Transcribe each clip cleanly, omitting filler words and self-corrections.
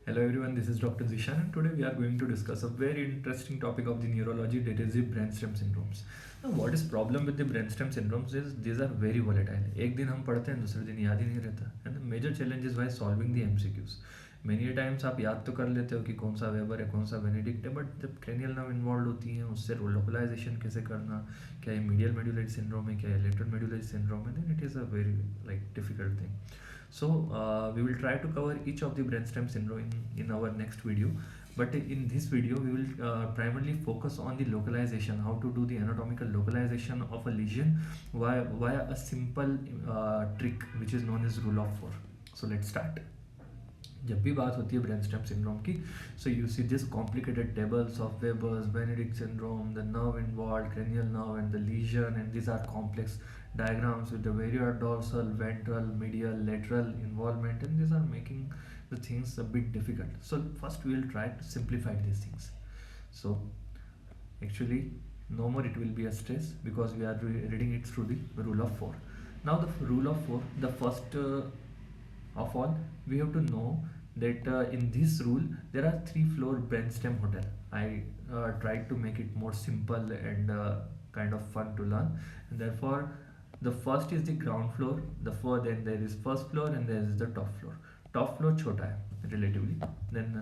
Hello everyone, this is Dr. Zishan and today we are going to discuss a very interesting topic of the neurology, that is the brainstem syndromes. Now what is problem with the brainstem syndromes is these are very volatile. एक दिन हम पढ़ते हैं दूसरे दिन याद ही नहीं रहता. And the major challenge is while solving the MCQs. Many times आप याद तो कर लेते हो कि कौन सा वेबर है कौन सा बेनेडिक्ट है, बट जब क्रेनियल नर्व इन्वॉल्व होती हैं उससे लोकलाइजेशन कैसे करना, क्या ये मीडियल मेडुलरी सिंड्रोम है, क्या ये लेटरल मेडुलरी सिंड्रोम है, then it is a very difficult thing. So we will try to cover each of the brainstem syndrome in our next video. But in this video, we will primarily focus on the localization, how to do the anatomical localization of a lesion via a simple trick which is known as rule of 4. So let's start. जब भी बात होती है brainstem syndrome की, so you see this complicated tables of Weber's, Benedict syndrome, the nerve involve, cranial nerve and the lesion, and these are complex diagrams with the various dorsal, ventral, medial, lateral involvement, and these are making the things a bit difficult. So first we will try to simplify these things. So actually no more it will be a stress because we are reading it through the rule of 4. Now the rule of 4, the first of all, we have to know that in this rule there are 3-floor brainstem hotel. I tried to make it more simple and kind of fun to learn, and therefore the first is the ground floor, then there is first floor and there is the top floor. Top floor छोटा है relatively. Then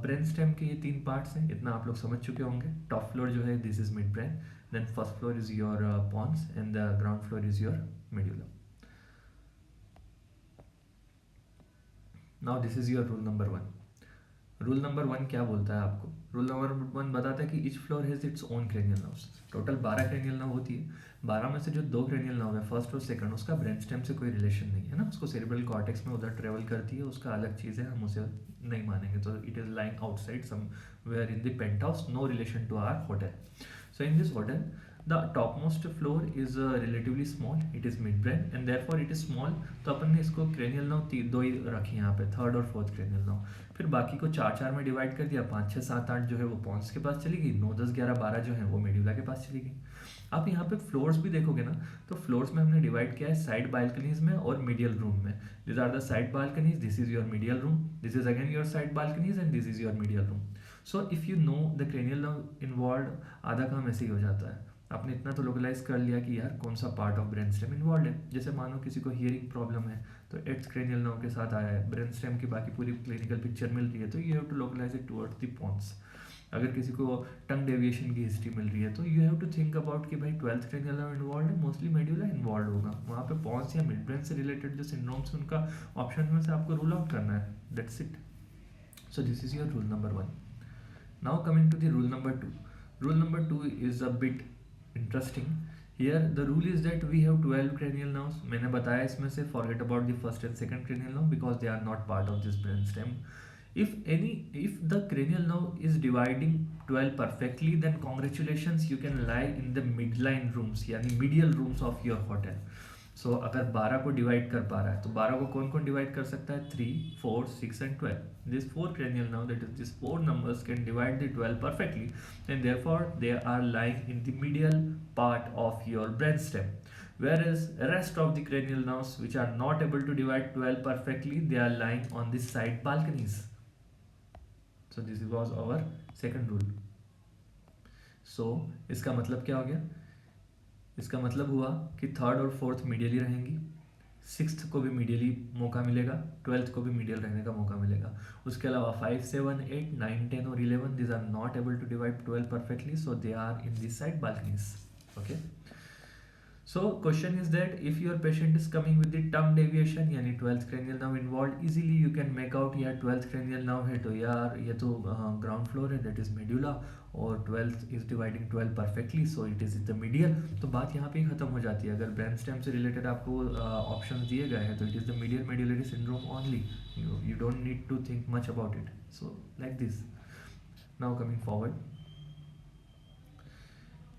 brainstem के ये 3 parts हैं, इतना आप लोग समझ चुके होंगे. टॉप फ्लोर जो है this is mid brain, then first floor is your pons and the ground floor is your medulla. Now this is your rule number 1. Rule number 1 क्या बोलता है आपको? रूल नंबर 1 बताता है कि each floor has its own cranial nerves. Total 12 cranial nerve होती है. 12 में से जो 2 क्रेनियल नर्व है फर्स्ट और सेकंड, उसका ब्रेनस्टेम से कोई रिलेशन नहीं है ना, उसको सेरेब्रल कॉर्टेक्स में उधर ट्रेवल करती है, उसका अलग चीज़ है, हम उसे नहीं मानेंगे. तो it is lying outside somewhere in the penthouse, no relation to our hotel. So in this hotel the topmost floor is relatively small, it is midbrain and therefore it is small. तो अपन ने इसको cranial nerve 2 ही रखी यहाँ पे, third और fourth cranial nerve. फिर बाकी को 4 में डिवाइड कर दिया. 5, 6, 7, 8 जो है वो पॉन्स के पास चली गई, 9, 10, 11, 12 जो है वो मेडुला के पास चली गई. आप यहाँ पे फ्लोर्स भी देखोगे ना, तो फ्लोर्स में हमने डिवाइड किया है साइड बालकनीज में और मीडियल रूम में. This are the side balconies, this is your medial room, this is again your side balconies and this is your medial room. So if you know the cranial nerve involve, आधा काम ऐसे ही हो जाता है. आपने इतना तो लोकलाइज कर लिया कि यार कौन सा पार्ट ऑफ ब्रेनस्टेम इन्वॉल्व है. जैसे मानो किसी को हियरिंग प्रॉब्लम है तो एट्थ क्रेनियल नर्व के साथ आया है, ब्रेनस्टेम की बाकी पूरी क्लिनिकल पिक्चर मिल रही है, तो you have to localize it towards the pons. अगर किसी को टंग डेविएशन की हिस्ट्री मिल रही है तो you have to think about कि भाई 12th क्रेनियल नर्व इन्वॉल्व है, मोस्टली मेडुला इन्वॉल्व होगा. वहाँ पे पॉन्स या मिड ब्रेन से रिलेटेड जो सिंड्रोम्स हैं उनका ऑप्शन में से आपको रूल आउट करना है. That's it. So this is your rule number 1. Now coming to the rule number 2. Rule number 2 is a bit interesting. Here the rule is that we have 12 cranial nerves. मैंने बताया इसमें से forget about the first and second cranial nerve because they are not part of this brainstem. If the cranial nerve is dividing 12 perfectly, then congratulations, you can lie in the midline rooms यानी medial rooms of your hotel. सो अगर 12 को divide कर पा रहा है तो 12 को कौन कौन डिवाइड कर सकता है? 3, 4, 6 and 12. This 4 cranial nerve, that is these 4 numbers can divide the 12 perfectly, and therefore they are lying in the medial part of your brainstem. Whereas rest of the cranial nerves which are not able to divide 12 perfectly, they are lying on the side balconies. So this was our second rule. So इसका मतलब क्या हो गया? इसका मतलब हुआ कि third और फोर्थ मीडियली रहेंगी, सिक्स्थ को भी मीडियली मौका मिलेगा, ट्वेल्थ को भी मीडियल रहने का मौका मिलेगा. उसके अलावा 5, 7, 8, 9, 10 और 11 these are not able to divide 12 perfectly, so they are in this side balconies. Okay. So question is that if your patient is coming with the tongue deviation यानी 12th cranial nerve involved, easily you can make out यार 12th cranial nerve है तो यार ये तो ground floor है, that is medulla, और 12th is dividing 12 perfectly, so it is the medial. तो बात यहाँ पे ही खत्म हो जाती है. अगर brainstem से related आपको options दिए गए हैं तो it is the medial medullary syndrome only. You don't need to think much about it. So like this. Now coming forward.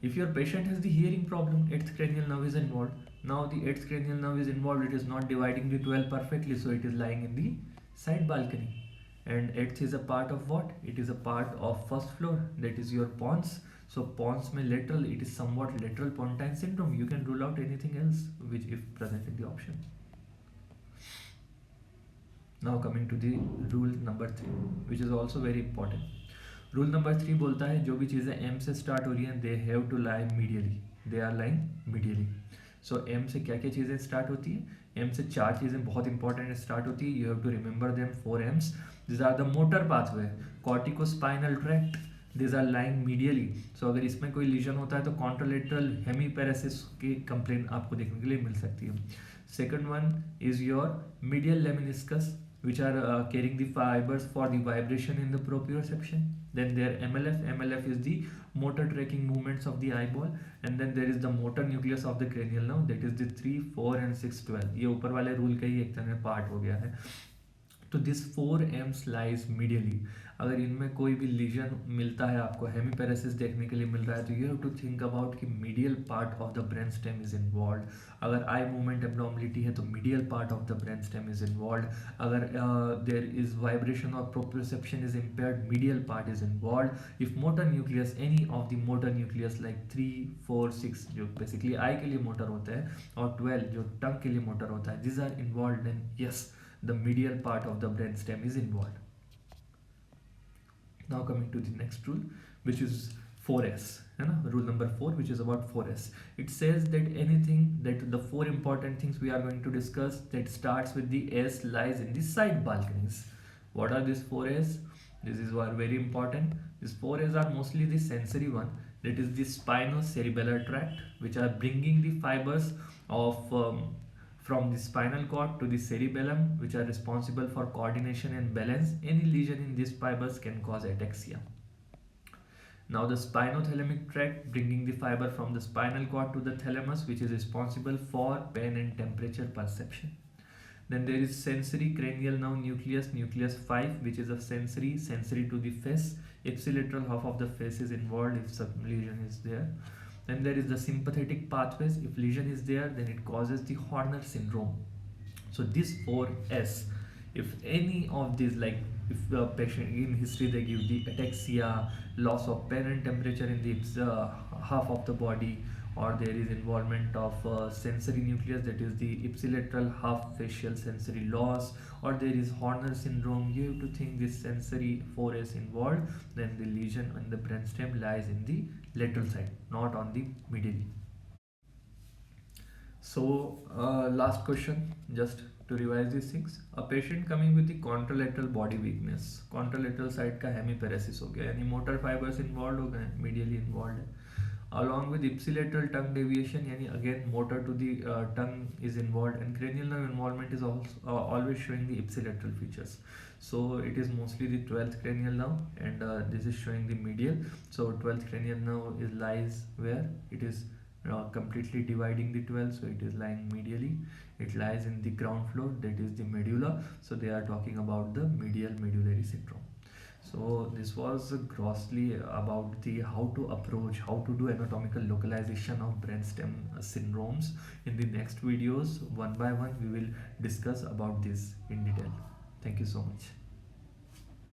If your patient has the hearing problem, 8th cranial nerve is involved. Now the 8th cranial nerve is involved, it is not dividing the 12 perfectly, so it is lying in the side balcony. And 8th is a part of what? It is a part of first floor, that is your pons. So pons में lateral, it is somewhat lateral pontine syndrome. You can rule out anything else which if present in the option. Now coming to the rule number 3, which is also very important. Rule number 3 बोलता है जो भी चीज़ें M से start हो रही हैं they have to lie medially, they are lying medially. So M से क्या क्या चीज़ें स्टार्ट होती हैं? एम से 4 चीज़ें बहुत इंपॉर्टेंट स्टार्ट होती है. You have to remember them 4 aims. This are the motor pathway, corticospinal tract, this are lying medially. So अगर इसमें कोई लीजन होता है तो कॉन्ट्रोलेटरल हेमीपेरेसिस की कंप्लेन आपको देखने के लिए मिल सकती है. Second one is your medial lemniscus, which are carrying the fibers for the vibration in the proprioception. Then there MLF. MLF is the motor tracking movements of the eyeball. And then there is the motor nucleus of the cranial nerve, that is the 3, 4 and 6, 12. ये ऊपर वाले rule का ही एक तरह part हो गया है. तो दिस 4 एम्स लाइज मीडियली. अगर इनमें कोई भी लीजन मिलता है आपको, हेमीपेरेसिस देखने के लिए मिल रहा है, तो you have to think about कि medial part of the brain stem is involve. अगर आई मूवमेंट एब्नॉर्मलिटी है तो medial part of the brain stem is involve. अगर देर इज वाइब्रेशन और proprioception is impaired, medial part is involve. If motor nucleus, any of the motor nucleus like 3, 4, 6 जो basically I के लिए motor होता है, और 12 जो टंग के लिए मोटर होता है, this are involve, then yes, the medial part of the brain stem is involved. Now coming to the next rule, which is 4S, rule number 4, which is about 4S. It says that anything, that the 4 important things we are going to discuss that starts with the S lies in the side balconies. What are these 4S? This is very important. These 4S are mostly the sensory one, that is the spinocerebellar tract, which are bringing the fibers of from the spinal cord to the cerebellum, which are responsible for coordination and balance. Any lesion in these fibers can cause ataxia. Now the spinothalamic tract, bringing the fiber from the spinal cord to the thalamus, which is responsible for pain and temperature perception. Then there is sensory cranial nerve nucleus, nucleus 5, which is a sensory to the face. Ipsilateral half of the face is involved if some lesion is there. Then there is the sympathetic pathways. If lesion is there, then it causes the Horner syndrome. So this 4S, if any of these, like if a patient in history they give the ataxia, loss of pain and temperature in the half of the body, or there is involvement of sensory nucleus, that is the ipsilateral half facial sensory loss, or there is Horner syndrome, you have to think this sensory 4S involved, then the lesion on the brainstem lies in the lateral side, not on the medially. So last question, just to revise these things. A patient coming with the contralateral body weakness, contralateral side का हेमीपेरेसिस हो गया, यानी motor fibres involve हो गए, medially involve है, along with ipsilateral tongue deviation, yani again motor to the tongue is involved, and cranial nerve involvement is also always showing the ipsilateral features. So it is mostly the 12th cranial nerve, and this is showing the medial. So 12th cranial nerve is lies where it is completely dividing the 12, so it is lying medially. It lies in the ground floor, that is the medulla. So they are talking about the medial medullary syndrome. So this was grossly about the how to approach, how to do anatomical localization of brainstem syndromes. In the next videos, one by one, we will discuss about this in detail. Thank you so much.